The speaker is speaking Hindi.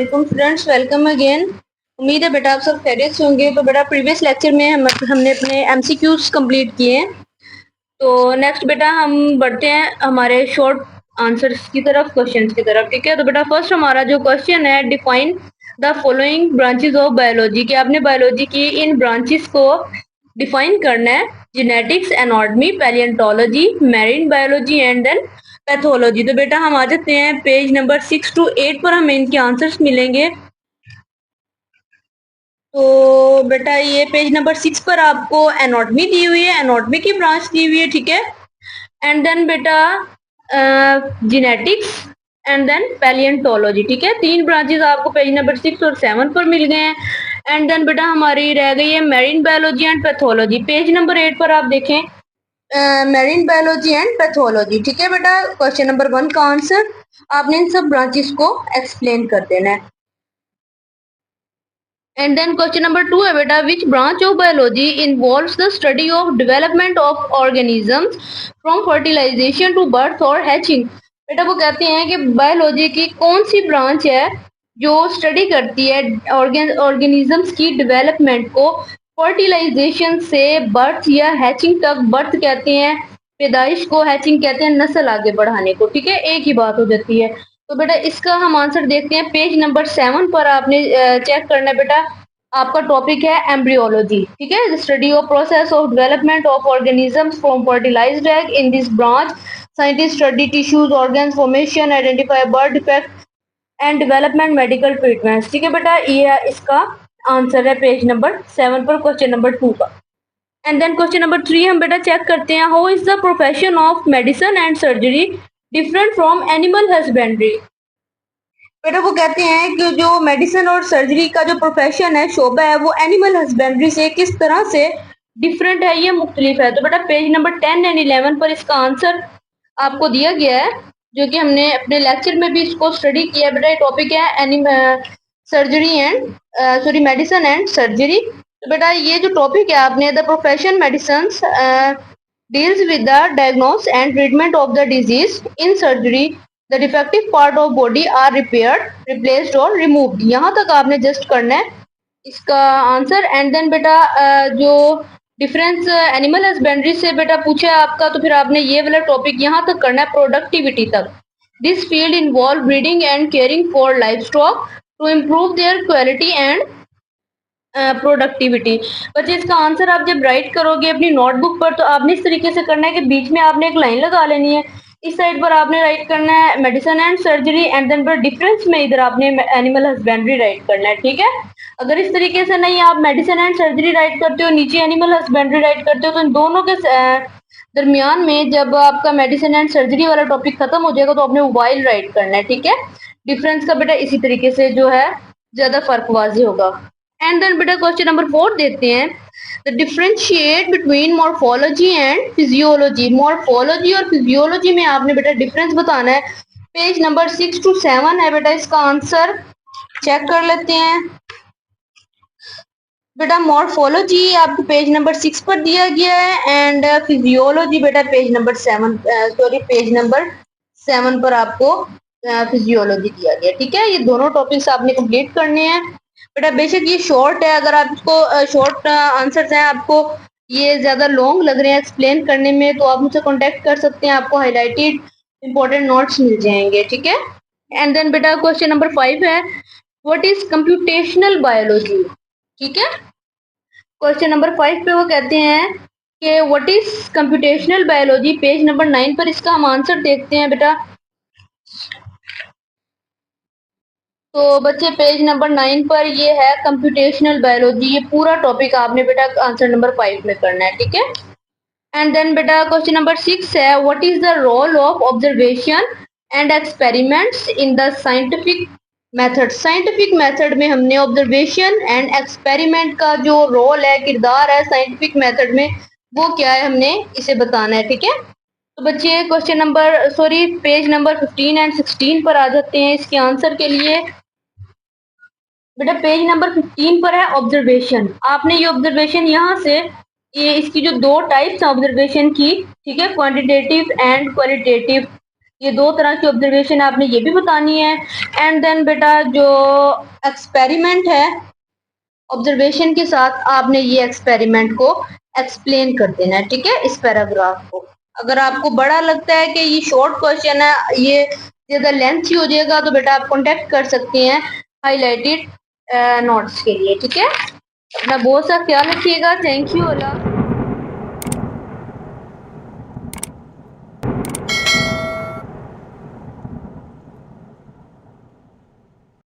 वालेकुम स्टूडेंट्स, वेलकम अगेन। उम्मीद है बेटा आप सब खैरियत से होंगे। तो बेटा प्रीवियस लेक्चर में हमने अपने एमसीक्यूज कंप्लीट किए हैं। तो नेक्स्ट बेटा हम बढ़ते हैं हमारे शॉर्ट आंसर्स की तरफ, क्वेश्चंस की तरफ। ठीक है, तो बेटा फर्स्ट हमारा जो क्वेश्चन है, define the following branches of biology, कि आपने बायोलॉजी की इन ब्रांचेस को डिफाइन करना है। Genetics, anatomy, palaeontology, marine biology and then pathology. तो बेटा हम आ जाते हैं पेज नंबर 6 to 8 पर, हमें इनके आंसर्स मिलेंगे। तो बेटा ये पेज नंबर 6 पर आपको एनाटॉमी दी हुई है, एनाटॉमी की ब्रांच दी हुई है। ठीक है, एंड देन बेटा जेनेटिक्स एंड देन पैलियोंटोलॉजी। ठीक है, तीन ब्रांचेस आपको पेज नंबर 6 और 7 पर मिल गए हैं। एंड देन बेटा हमारी रह गई है marine biology and pathology. Page number 8 पर आप देखें मैरीन बायोलॉजी एंड पैथोलॉजी। ठीक है बेटा, क्वेश्चन नंबर 1 का आंसर आपने इन सब ब्रांचेस को एक्सप्लेन कर देना है। एंड देन क्वेश्चन नंबर 2 है बेटा, which branch of biology involves the study of development of organisms from fertilization to birth और हैचिंग। बेटा वो कहते हैं कि बायोलॉजी की कौन सी ब्रांच है जो स्टडी करती है ऑर्गेनिजम्स की डेवलपमेंट को फर्टिलाइजेशन से बर्थ या हैचिंग तक। बर्थ कहते हैं पैदाइश को, हैचिंग कहते हैं नस्ल आगे बढ़ाने को। ठीक है, एक ही बात हो जाती है। तो बेटा इसका हम आंसर देखते हैं पेज नंबर 7 पर। आपने चेक करना है बेटा, आपका टॉपिक है एम्ब्रियोलॉजी। ठीक है, study of process of development of organisms from fertilized egg. In this branch scientist study tissues, organs, formation, identify birth defect and development, medical treatments. ठीक है बेटा, ये इसका आंसर है पेज नंबर 7 पर, क्वेश्चन नंबर 2 का। एंड देन क्वेश्चन नंबर 3 हम बेटा चेक करते हैं, how is the profession of medicine and surgery different from animal husbandry. बेटा वो कहते हैं कि जो मेडिसिन और सर्जरी का जो प्रोफेशन है, शोबा है, वो एनिमल हस्बेंड्री से किस तरह से डिफरेंट है, ये मुख्तलिफ है। तो बेटा पेज नंबर 10 एंड 11 पर इसका आंसर आपको दिया गया है, जो कि हमने अपने लेक्चर में भी इसको स्टडी किया। बेटा ये टॉपिक है surgery and sorry medicine and surgery. तो बेटा ये जो टॉपिक है आपने, the profession medicine deals with the diagnosis and treatment of the disease. In surgery the defective part of body are repaired, replaced or removed। यहाँ तक आपने जस्ट करना है इसका आंसर। एंड देन बेटा जो डिफरेंस एनिमल हस्बेंड्री से बेटा पूछा है आपका, तो फिर आपने ये वाला टॉपिक यहाँ तक करना है, प्रोडक्टिविटी तक। This field involve breeding and caring for livestock to improve their quality and productivity. बच्चे इसका आंसर आप जब राइट करोगे अपनी नोटबुक पर, तो आपने इस तरीके से करना है कि बीच में आपने एक लाइन लगा लेनी है। इस साइड पर आपने राइट करना है medicine and surgery, and then पर डिफरेंस में इधर आपने एनिमल हस्बेंड्री राइट करना है। ठीक है, अगर इस तरीके से नहीं आप मेडिसिन एंड सर्जरी राइट करते हो, नीचे एनिमल हस्बेंड्री राइट करते हो, तो इन दोनों के दरमियान में जब आपका मेडिसिन एंड सर्जरी वाला टॉपिक खत्म हो जाएगा, तो आपने वाइल राइट करना है। ठीक है, डिफरेंस का बेटा इसी तरीके से जो है ज्यादा फर्क वाजी होगा। एंड देन बेटा क्वेश्चन नंबर 4 देखते हैं, the differentiate between morphology and physiology. Morphology और फिजियोलॉजी में आपने बेटा डिफरेंस बताना है। पेज नंबर 6 to 7 है बेटा, इसका आंसर चेक कर लेते हैं। बेटा मॉर्फोलॉजी आपको पेज नंबर 6 पर दिया गया है, एंड फिजियोलॉजी बेटा पेज नंबर 7 पर आपको फिजियोलॉजी दिया गया। ठीक है, ये दोनों टॉपिक्स आपने कंप्लीट करने हैं। बेटा बेशक ये शॉर्ट है, अगर आपको शॉर्ट आंसर्स हैं, आपको ये ज्यादा लॉन्ग लग रहे हैं एक्सप्लेन करने में, तो आप मुझसे कांटेक्ट कर सकते हैं, आपको हाईलाइटेड इंपॉर्टेंट नोट्स मिल जाएंगे। ठीक है, एंड देन बेटा क्वेश्चन नंबर 5 है, व्हाट इज कंप्यूटेशनल बायोलॉजी। ठीक है, क्वेश्चन नंबर 5 पे वो कहते हैं कि what is computational biology. Page number 9 पर इसका हम आंसर देखते हैं बेटा। तो बच्चे पेज नंबर 9 पर ये है कंप्यूटेशनल बायोलॉजी। ये पूरा टॉपिक आपने बेटा आंसर नंबर 5 में करना है। ठीक है, एंड देन बेटा क्वेश्चन नंबर 6 है, what is the role of observation and experiments in the scientific method. Scientific method में हमने ऑब्जर्वेशन एंड एक्सपेरिमेंट का जो रोल है, किरदार है साइंटिफिक मेथड में, वो क्या है, हमने इसे बताना है। ठीक है, तो बच्चे question number page number 15 and 16 पर आ जाते हैं इसके आंसर के लिए। बेटा पेज नंबर 15 पर है ऑब्जर्वेशन। आपने ये ऑब्जर्वेशन यहाँ से, ये इसकी जो दो टाइप्स हैं ऑब्जर्वेशन की, ठीक है, क्वांटिटेटिव एंड क्वालिटेटिव। ये दो तरह की ऑब्जर्वेशन आपने ये भी बतानी है। एंड देन बेटा जो एक्सपेरिमेंट है ऑब्जर्वेशन के साथ आपने ये एक्सपेरिमेंट को एक्सप्लेन कर देना है, ठीक है, इस पैराग्राफ को। अगर आपको बड़ा लगता है कि ये शॉर्ट क्वेश्चन है, ये ज्यादा लेंथी हो जाएगा, तो बेटा आप कांटेक्ट कर सकते हैं हाईलाइटेड नोट्स के लिए, ठीक है। अपना बहुत सा ख्याल रखिएगा। Thank you. अल्लाह।